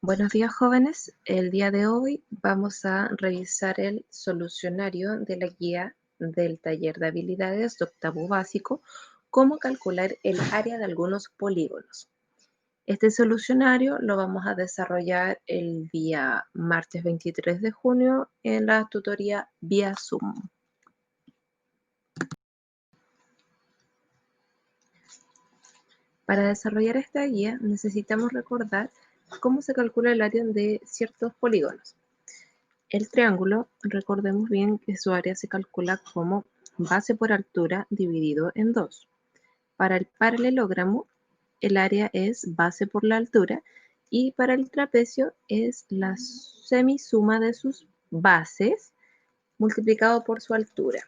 Buenos días, jóvenes. El día de hoy vamos a revisar el solucionario de la guía del taller de habilidades de octavo básico, cómo calcular el área de algunos polígonos. Este solucionario lo vamos a desarrollar el día martes 23 de junio en la tutoría vía Zoom. Para desarrollar esta guía necesitamos recordar cómo se calcula el área de ciertos polígonos. El triángulo, recordemos bien que su área se calcula como base por altura dividido en 2. Para el paralelogramo, el área es base por la altura y para el trapecio es la semisuma de sus bases multiplicado por su altura.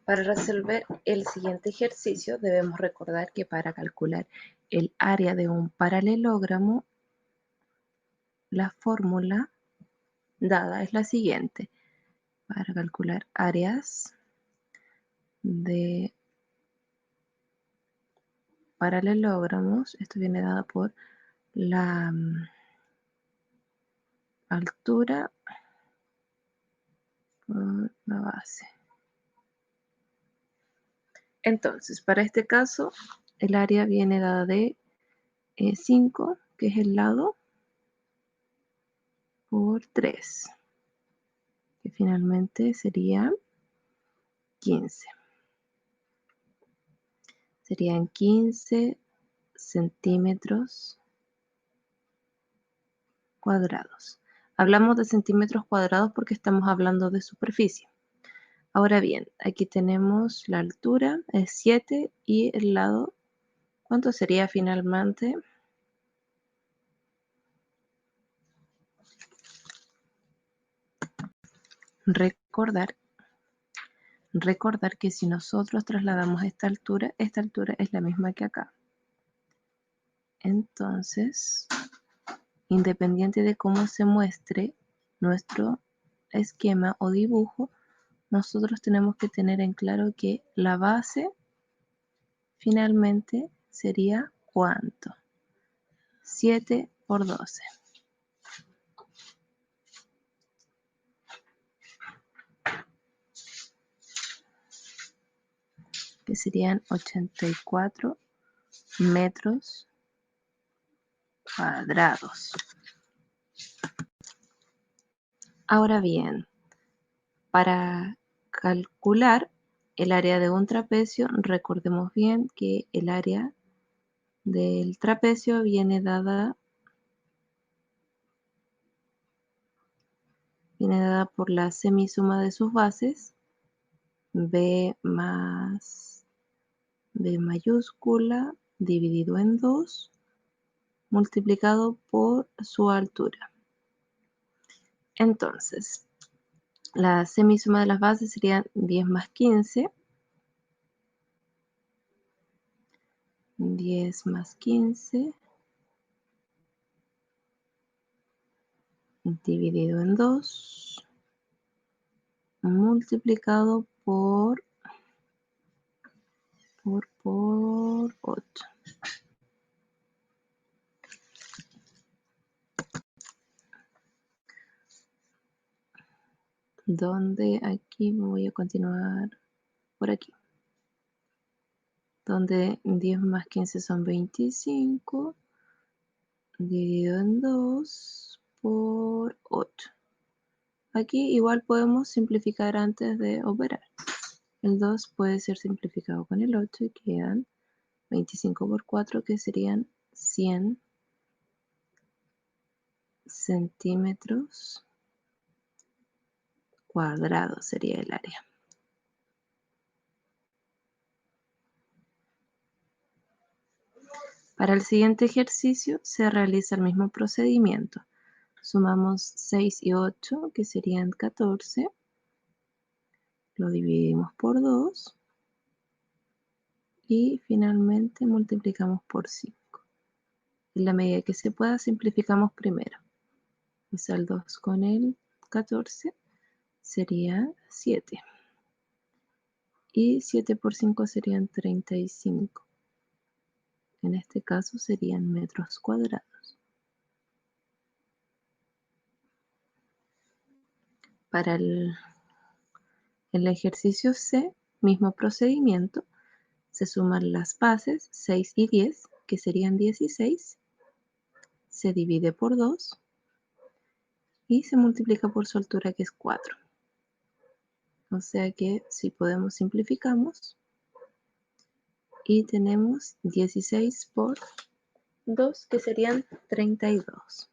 Para resolver el siguiente ejercicio debemos recordar que para calcular el área de un paralelogramo, la fórmula dada es la siguiente. Para calcular áreas de paralelogramos, esto viene dado por la altura por la base. Entonces, para este caso, el área viene dada de 5, que es el lado, por 3, que finalmente sería 15. Serían 15 centímetros cuadrados. Hablamos de centímetros cuadrados porque estamos hablando de superficie. Ahora bien, aquí tenemos la altura, es 7, y el lado, ¿cuánto sería finalmente? Recordar que si nosotros trasladamos esta altura es la misma que acá. Entonces, independiente de cómo se muestre nuestro esquema o dibujo, nosotros tenemos que tener en claro que la base finalmente sería ¿cuánto? 7 por 12. que serían 84 metros cuadrados. Ahora bien, para calcular el área de un trapecio, recordemos bien que el área del trapecio viene dada por la semisuma de sus bases, B más B mayúscula dividido en 2, multiplicado por su altura. Entonces, la semisuma de las bases sería 10 más 15. 10 más 15 dividido en 2, multiplicado por 8. Donde aquí voy a continuar por aquí. Donde 10 más 15 son 25, dividido en 2 por 8. Aquí igual podemos simplificar antes de operar. El 2 puede ser simplificado con el 8 y quedan 25 por 4, que serían 100 centímetros cuadrados sería el área. Para el siguiente ejercicio se realiza el mismo procedimiento. Sumamos 6 y 8, que serían 14. Lo dividimos por 2. Y finalmente multiplicamos por 5. En la medida que se pueda, simplificamos primero. Pues el 2 con el 14 sería 7. Y 7 por 5 serían 35. En este caso serían metros cuadrados. Para el ejercicio C, mismo procedimiento, se suman las bases 6 y 10, que serían 16, se divide por 2 y se multiplica por su altura, que es 4. O sea que si podemos simplificamos y tenemos 16 por 2, que serían 32.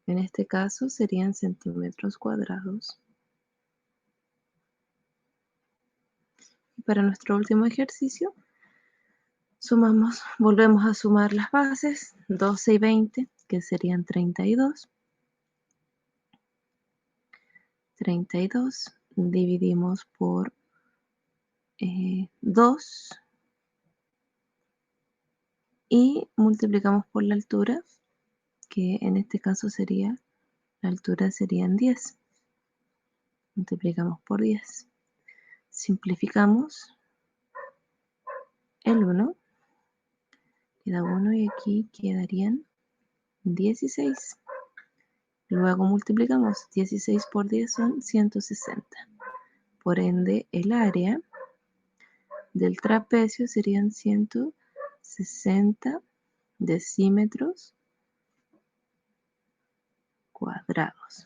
En este caso serían centímetros cuadrados. Y para nuestro último ejercicio, volvemos a sumar las bases, 12 y 20, que serían 32. 32 dividimos por 2 y multiplicamos por la altura, que en este caso sería, la altura serían 10. Multiplicamos por 10. Simplificamos el 1. Queda 1 y aquí quedarían 16. Luego multiplicamos 16 por 10 son 160. Por ende, el área del trapecio serían 160 decímetros cuadrados.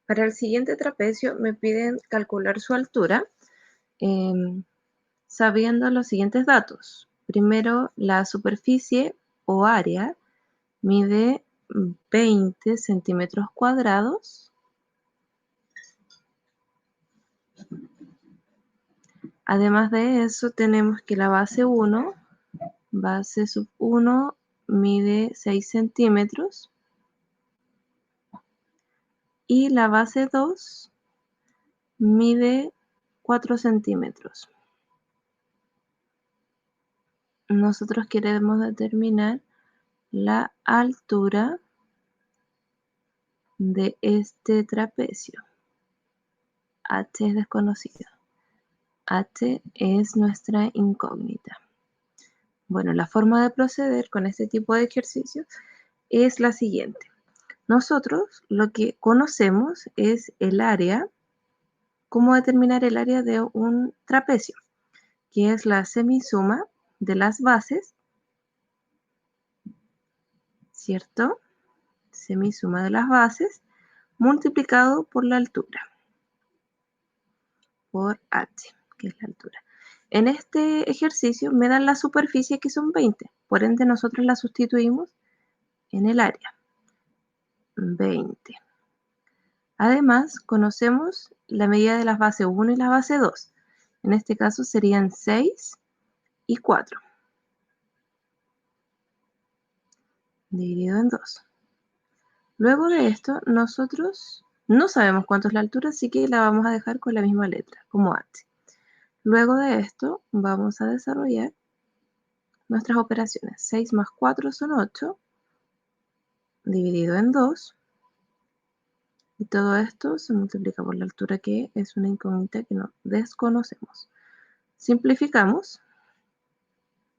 Para el siguiente trapecio me piden calcular su altura sabiendo los siguientes datos. Primero, la superficie o área mide 20 centímetros cuadrados. Además de eso, tenemos que la base 1, base sub 1, mide 6 centímetros. Y la base 2 mide 4 centímetros. Nosotros queremos determinar la altura de este trapecio. H es desconocido. H es nuestra incógnita. Bueno, la forma de proceder con este tipo de ejercicios es la siguiente. Nosotros lo que conocemos es el área cómo determinar el área de un trapecio, que es la semisuma de las bases, ¿cierto? Semisuma de las bases multiplicado por la altura, por h, que es la altura. En este ejercicio me dan la superficie que son 20, por ende nosotros la sustituimos en el área, 20. Además, conocemos la medida de las bases 1 y la base 2. En este caso serían 6 y 4, dividido en 2. Luego de esto, nosotros no sabemos cuánto es la altura, así que la vamos a dejar con la misma letra, como h. Luego de esto, vamos a desarrollar nuestras operaciones. 6 más 4 son 8, dividido en 2. Y todo esto se multiplica por la altura, que es una incógnita que no desconocemos. Simplificamos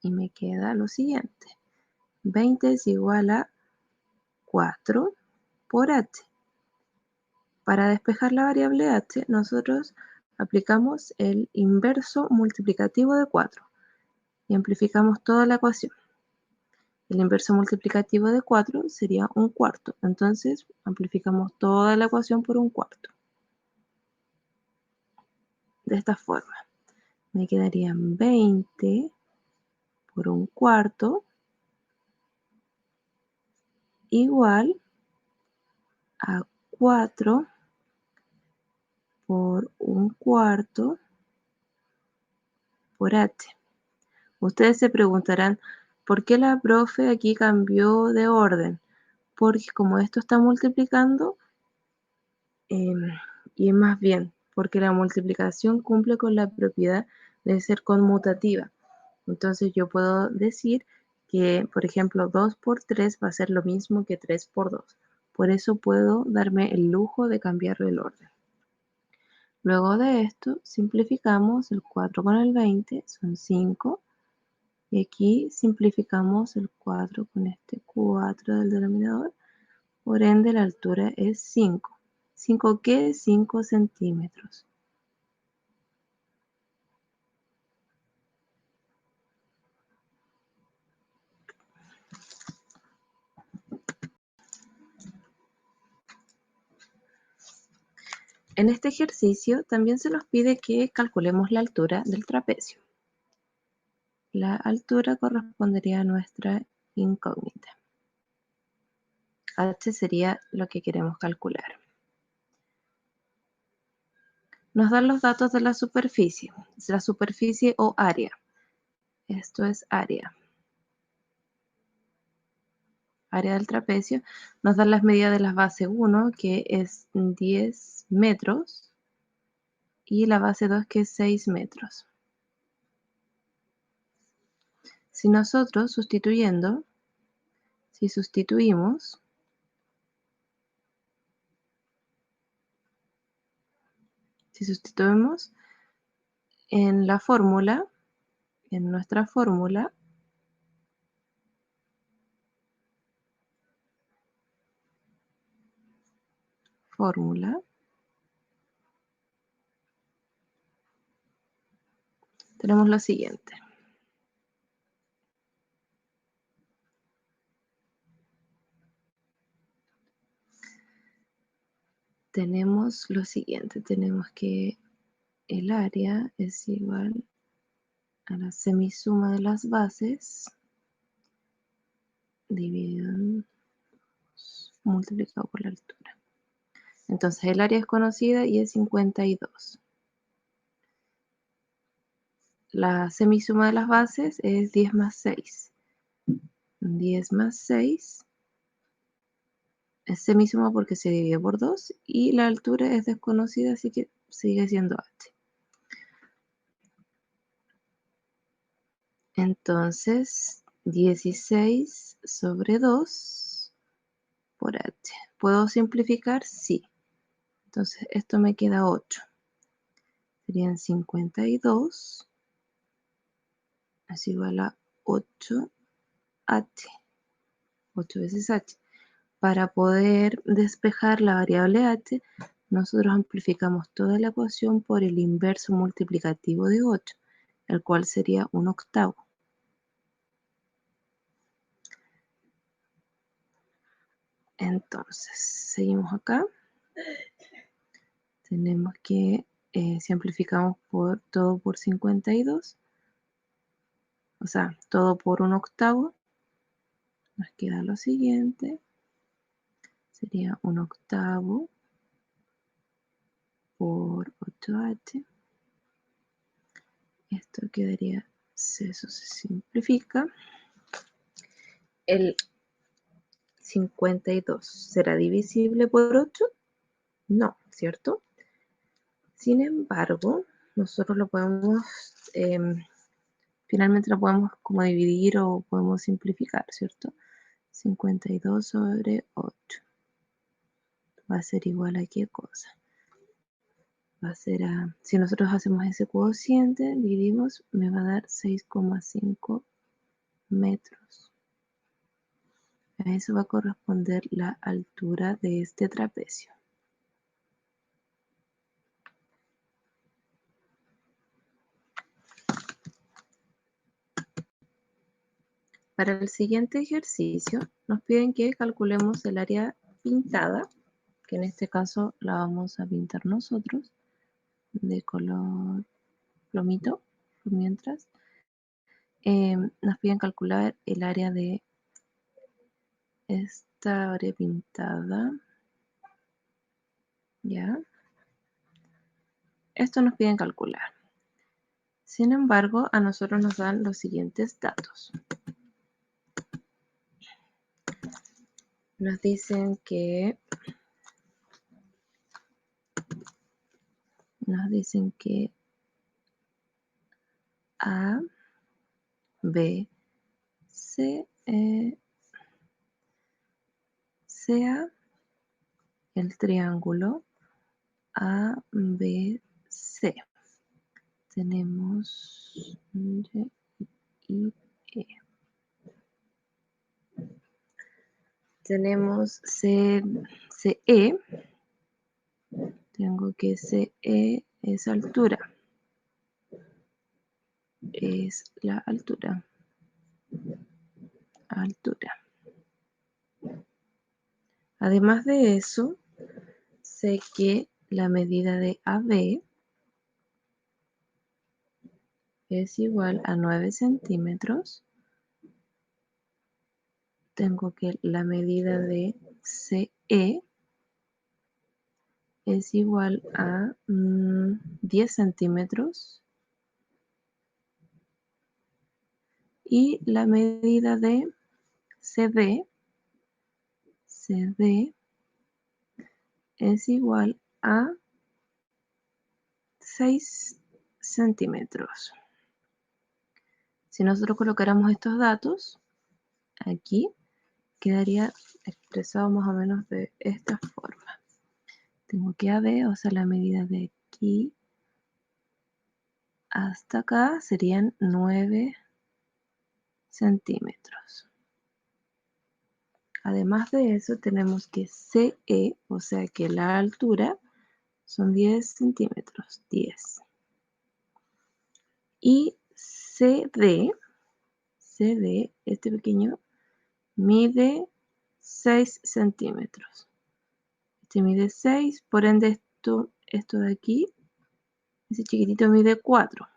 y me queda lo siguiente. 20 es igual a 4 por h. Para despejar la variable h, nosotros aplicamos el inverso multiplicativo de 4 y amplificamos toda la ecuación. El inverso multiplicativo de 4 sería un cuarto, entonces amplificamos toda la ecuación por un cuarto. De esta forma, me quedarían 20 por un cuarto igual a 4 por un cuarto por h. Ustedes se preguntarán, ¿por qué la profe aquí cambió de orden? Porque como esto está multiplicando, y más bien, porque la multiplicación cumple con la propiedad de ser conmutativa. Entonces yo puedo decir que, por ejemplo, 2 por 3 va a ser lo mismo que 3 por 2. Por eso puedo darme el lujo de cambiar el orden. Luego de esto, simplificamos el 4 con el 20, son 5. Y aquí simplificamos el 4 con este 4 del denominador. Por ende, la altura es 5. ¿5 qué? 5 centímetros. En este ejercicio también se nos pide que calculemos la altura del trapecio. La altura correspondería a nuestra incógnita. H sería lo que queremos calcular. Nos dan los datos de la superficie o área. Esto es área. Área del trapecio. Nos dan las medidas de la base 1, que es 10 metros, y la base 2, que es 6 metros. Si nosotros sustituimos en la fórmula, en nuestra fórmula, tenemos lo siguiente. Tenemos que el área es igual a la semisuma de las bases dividido en 2, multiplicado por la altura. Entonces el área es conocida y es 52. La semisuma de las bases es 10 más 6. 10 más 6 es semisuma porque se divide por 2 y la altura es desconocida, así que sigue siendo h. Entonces, 16 sobre 2 por h. ¿Puedo simplificar? Sí. Entonces, esto me queda 8. Serían 52 es igual a 8h. 8 veces h. Para poder despejar la variable h, nosotros amplificamos toda la ecuación por el inverso multiplicativo de 8, el cual sería 1/8. Entonces, seguimos acá. Tenemos que, si amplificamos todo por 52, o sea, todo por 1/8, nos queda lo siguiente. Sería 1/8 por 8h. Esto quedaría, eso se simplifica. El 52 será divisible por 8. No, ¿cierto? Sin embargo, nosotros lo podemos, finalmente lo podemos como dividir o podemos simplificar, ¿cierto? 52 sobre 8 va a ser igual a ¿qué cosa? Va a ser a, si nosotros hacemos ese cociente, dividimos, me va a dar 6,5 metros. A eso va a corresponder la altura de este trapecio. Para el siguiente ejercicio nos piden que calculemos el área pintada, que en este caso la vamos a pintar nosotros, de color plomito, por mientras. Nos piden calcular el área de esta área pintada, ¿ya? Esto nos piden calcular. Sin embargo, a nosotros nos dan los siguientes datos. Nos dicen que A, B, C, sea el triángulo ABC. Tenemos Y y E. Tenemos CE. Tengo que CE es altura. Es la altura. Altura. Además de eso, sé que la medida de AB es igual a 9 centímetros. Tengo que la medida de CE es igual a 10 centímetros. Y la medida de CD es igual a 6 centímetros. Si nosotros colocáramos estos datos aquí, quedaría expresado más o menos de esta forma. Tengo que AB, o sea, la medida de aquí hasta acá serían 9 centímetros. Además de eso, tenemos que CE, o sea que la altura son 10 centímetros, 10. Y CD, este pequeño, mide 6 centímetros. Este mide 6, por ende esto de aquí, ese chiquitito mide 4.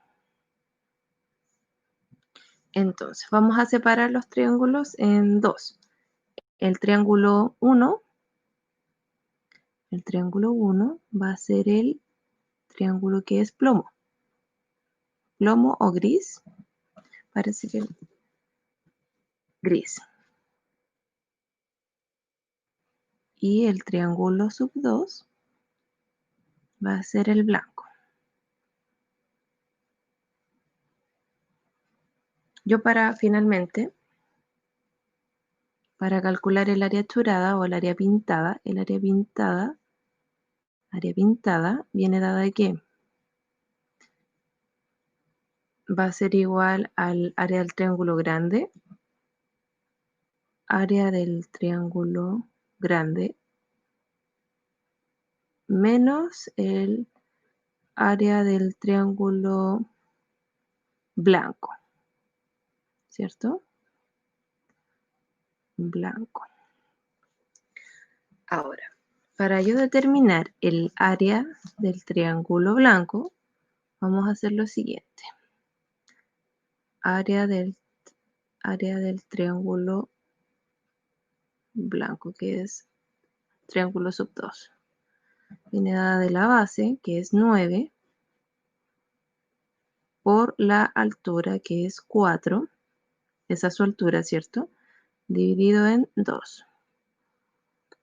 Entonces, vamos a separar los triángulos en dos. El triángulo 1 va a ser el triángulo que es plomo. Plomo o gris. Parece que gris. Y el triángulo sub 2 va a ser el blanco. Yo finalmente, para calcular el área achurada o el área pintada viene dada de ¿qué? Va a ser igual al área del triángulo grande, área del triángulo grande, menos el área del triángulo blanco, ¿cierto? Blanco. Ahora, para yo determinar el área del triángulo blanco, vamos a hacer lo siguiente. Área del triángulo blanco, que es triángulo sub 2. Viene dada de la base, que es 9, por la altura, que es 4. Esa es su altura, ¿cierto? Dividido en 2.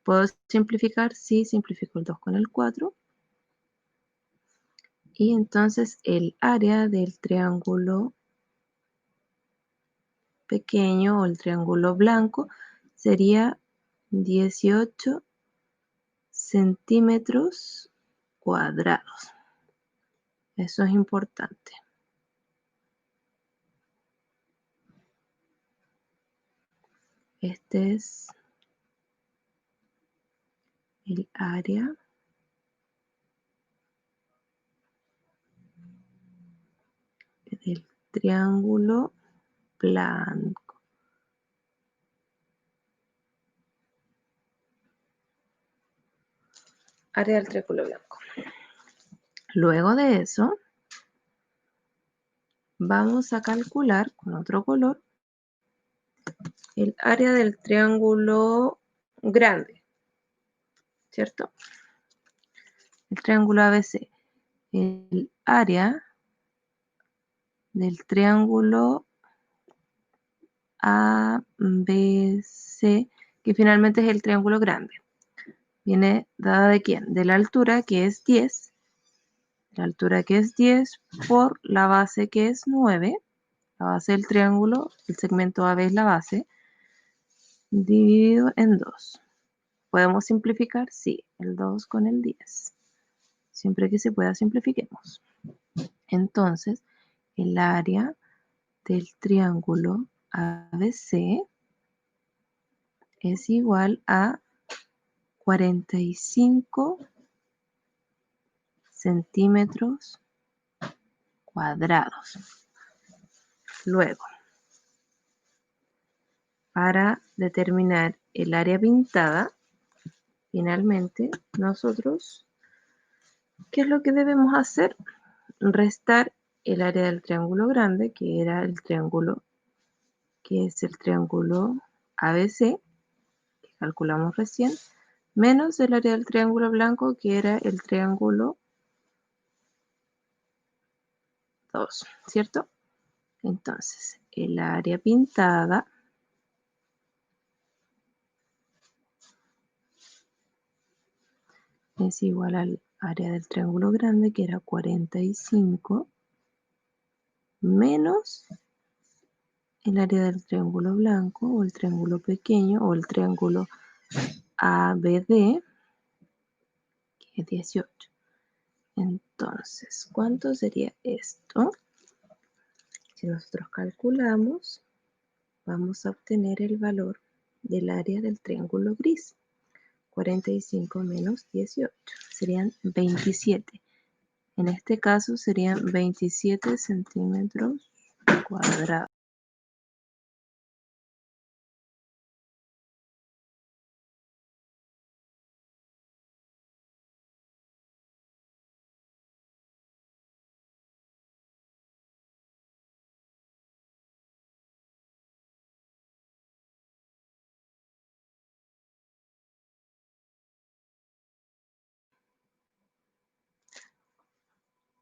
¿Puedo simplificar? Sí, simplifico el 2 con el 4. Y entonces el área del triángulo pequeño o el triángulo blanco sería 18 centímetros cuadrados. Eso es importante. Este es el área del triángulo blanco. Área del triángulo blanco. Luego de eso, vamos a calcular con otro color el área del triángulo grande, ¿cierto? El triángulo ABC. El área del triángulo ABC, que finalmente es el triángulo grande. Viene dada de quién? De la altura, que es 10. La altura, que es 10, por la base, que es 9. La base del triángulo, el segmento AB es la base, dividido en 2. ¿Podemos simplificar? Sí, el 2 con el 10. Siempre que se pueda, simplifiquemos. Entonces, el área del triángulo ABC es igual a 45 centímetros cuadrados. Luego, para determinar el área pintada, finalmente nosotros, ¿qué es lo que debemos hacer? Restar el área del triángulo grande, que era el triángulo, que es el triángulo ABC, que calculamos recién, menos el área del triángulo blanco, que era el triángulo 2, ¿cierto? Entonces, el área pintada es igual al área del triángulo grande, que era 45, menos el área del triángulo blanco, o el triángulo pequeño, o el triángulo ABD, que es 18. Entonces, ¿cuánto sería esto? Si nosotros calculamos, vamos a obtener el valor del área del triángulo gris. 45 menos 18 serían 27. En este caso serían 27 centímetros cuadrados.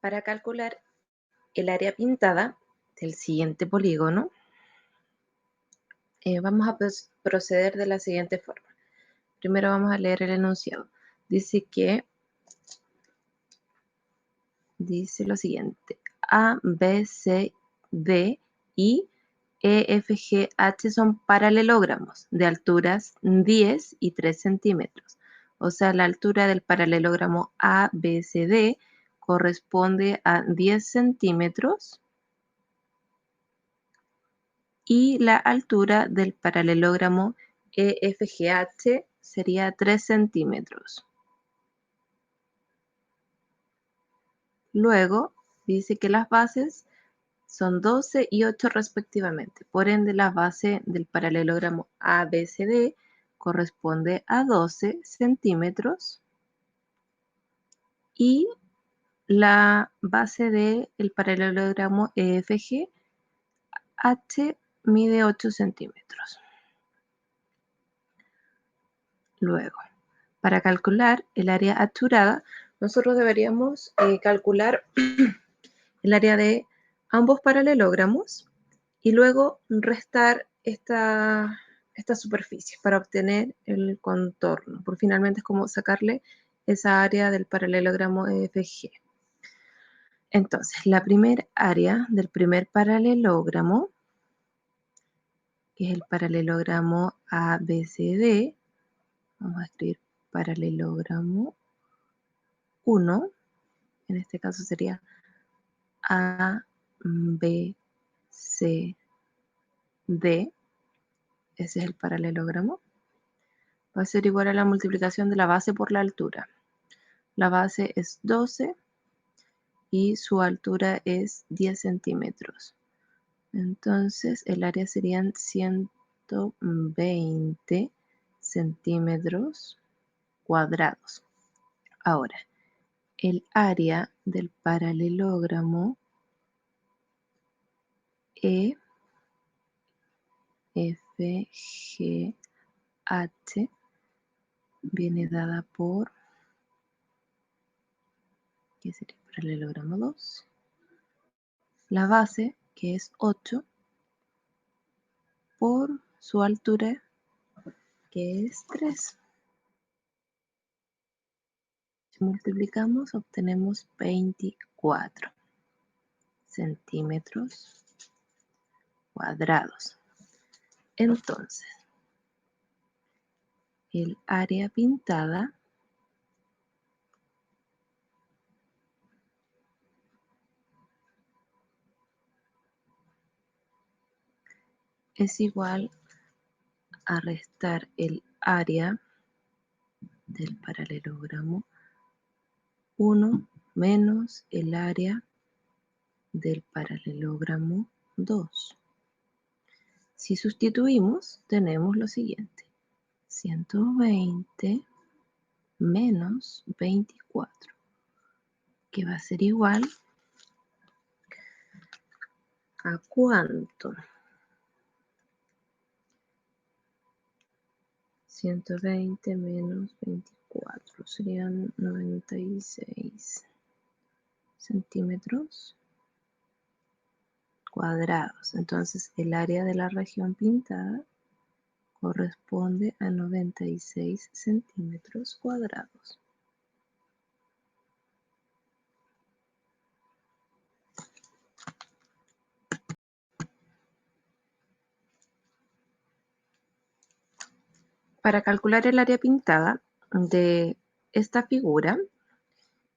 Para calcular el área pintada del siguiente polígono, vamos a proceder de la siguiente forma. Primero vamos a leer el enunciado. Dice lo siguiente: A, B, C, D y E, F, G, H son paralelogramos de alturas 10 y 3 centímetros. O sea, la altura del paralelogramo A, B, C, D corresponde a 10 centímetros y la altura del paralelogramo EFGH sería 3 centímetros. Luego dice que las bases son 12 y 8 respectivamente. Por ende, la base del paralelogramo ABCD corresponde a 12 centímetros y la base del paralelogramo EFG H mide 8 centímetros. Luego, para calcular el área aturada, nosotros deberíamos calcular el área de ambos paralelogramos y luego restar esta superficie para obtener el contorno. Porque finalmente es como sacarle esa área del paralelogramo EFG. Entonces, la primera área del primer paralelogramo, que es el paralelogramo ABCD, vamos a escribir paralelogramo 1, en este caso sería A, B, C, D, ese es el paralelogramo, va a ser igual a la multiplicación de la base por la altura. La base es 12 y su altura es 10 centímetros. Entonces el área serían 120 centímetros cuadrados. Ahora, el área del paralelogramo EFGH viene dada por, ¿qué sería? Paralelogramo 2. La base, que es 8, por su altura, que es 3. Si multiplicamos, obtenemos 24 centímetros cuadrados. Entonces, el área pintada es igual a restar el área del paralelogramo 1 menos el área del paralelogramo 2. Si sustituimos, tenemos lo siguiente: 120 menos 24, que va a ser igual a ¿cuánto? 120 menos 24 serían 96 centímetros cuadrados. Entonces el área de la región pintada corresponde a 96 centímetros cuadrados. Para calcular el área pintada de esta figura,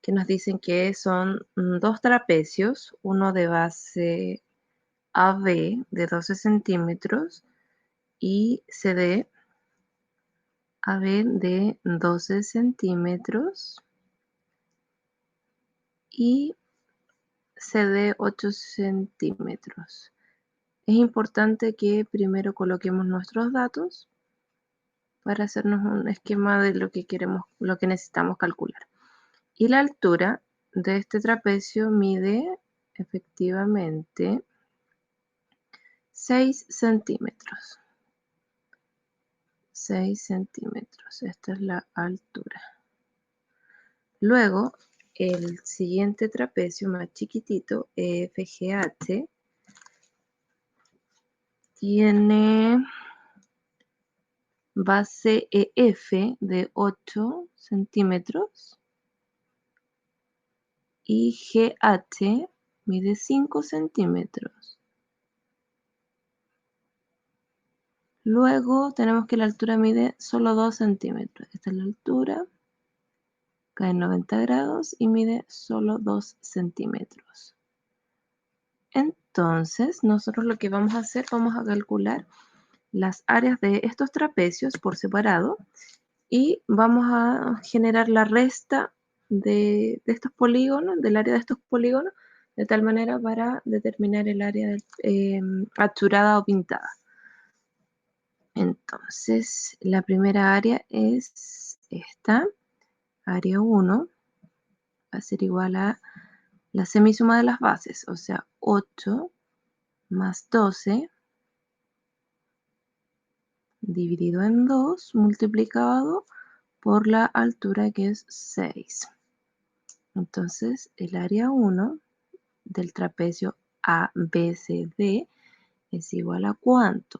que nos dicen que son dos trapecios, uno de base AB de 12 centímetros y CD AB de 12 centímetros y CD 8 centímetros. Es importante que primero coloquemos nuestros datos para hacernos un esquema de lo que queremos, lo que necesitamos calcular. Y la altura de este trapecio mide efectivamente 6 centímetros. 6 centímetros, esta es la altura. Luego, el siguiente trapecio más chiquitito, EFGH, tiene base EF de 8 centímetros y GH mide 5 centímetros. Luego tenemos que la altura mide solo 2 centímetros. Esta es la altura, cae en 90 grados y mide solo 2 centímetros. Entonces, nosotros lo que vamos a hacer, vamos a calcular las áreas de estos trapecios por separado y vamos a generar la resta estos polígonos, del área de estos polígonos, de tal manera para determinar el área achurada o pintada. Entonces, la primera área es esta, área 1, va a ser igual a la semisuma de las bases, o sea, 8 más 12 dividido en 2 multiplicado por la altura que es 6. Entonces, el área 1 del trapecio ABCD es igual a ¿cuánto?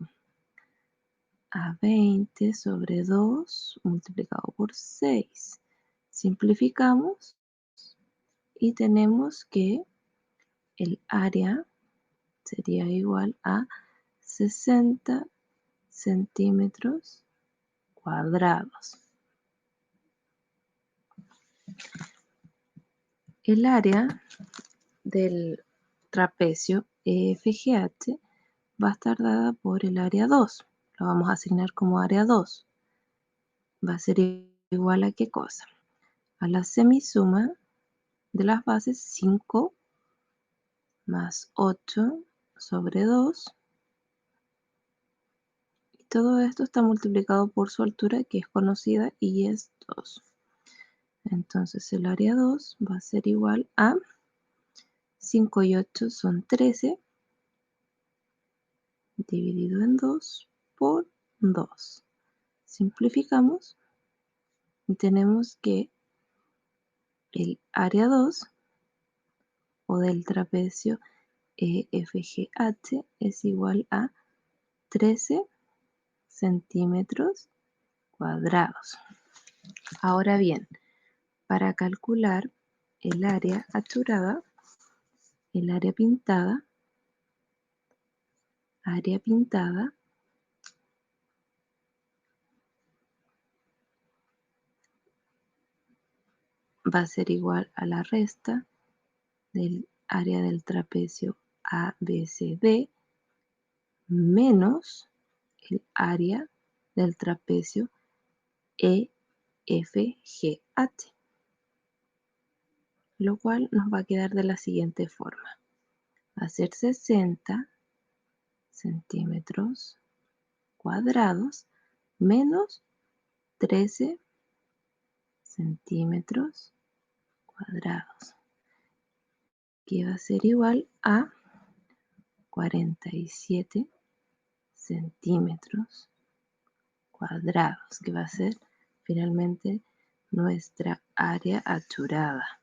A 20 sobre 2 multiplicado por 6. Simplificamos y tenemos que el área sería igual a 60 centímetros cuadrados. El área del trapecio EFGH va a estar dada por el área 2. Lo vamos a asignar como área 2. Va a ser igual a ¿qué cosa? A la semisuma de las bases 5 más 8 sobre 2. Y todo esto está multiplicado por su altura, que es conocida, y es 2. Entonces el área 2 va a ser igual a 5 y 8 son 13, dividido en 2 por 2. Simplificamos y tenemos que el área 2 o del trapecio EFGH es igual a 13 centímetros cuadrados. Ahora bien, para calcular el área achurada, el área pintada va a ser igual a la resta del área del trapecio ABCD menos el área del trapecio EFGH, lo cual nos va a quedar de la siguiente forma. Va a ser 60 centímetros cuadrados menos 13 centímetros cuadrados, que va a ser igual a 47 centímetros cuadrados, que va a ser finalmente nuestra área achurada.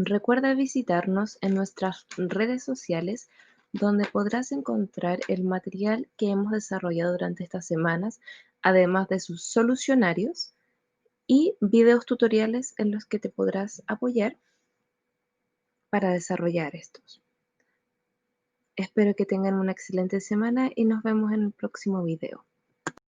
Recuerda visitarnos en nuestras redes sociales, donde podrás encontrar el material que hemos desarrollado durante estas semanas, además de sus solucionarios y videos tutoriales en los que te podrás apoyar para desarrollar estos. Espero que tengan una excelente semana y nos vemos en el próximo video.